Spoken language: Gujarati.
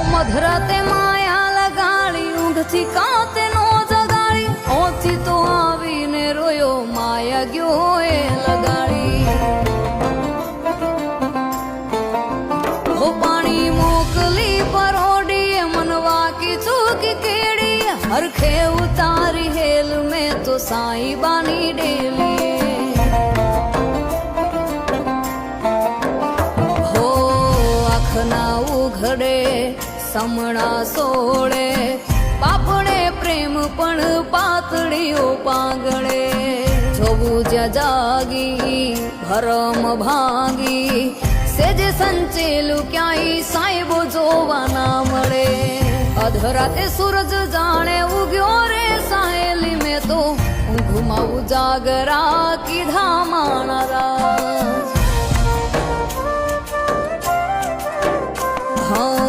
મધરાતે માયા લગાડી ઊંઘથી કાતે નો જગાડી ઓથી તો આવીને રોયો માયા ગયો એ લગાડી હો પાણી મોકલી પરોડી મનવા કી ચૂકી કેડી હરખે ઉતારી હેલ મેં તો સાઈ બાની ડેલી હો આખના ઉઘડે સમણા સોળે પાપડે પ્રેમ પણ પાતળીઓ પાંગળે જોવું જ્યાં જાગી ભરમ ભાંગી સેજે સંચેલું ક્યાંય સાહેબો જોવા ના મળે અધરાતે સૂરજ જાણે ઉગ્યો રે સાહેલી મેં તો ઊંઘમાં ઉજાગરા કીધા માણા હા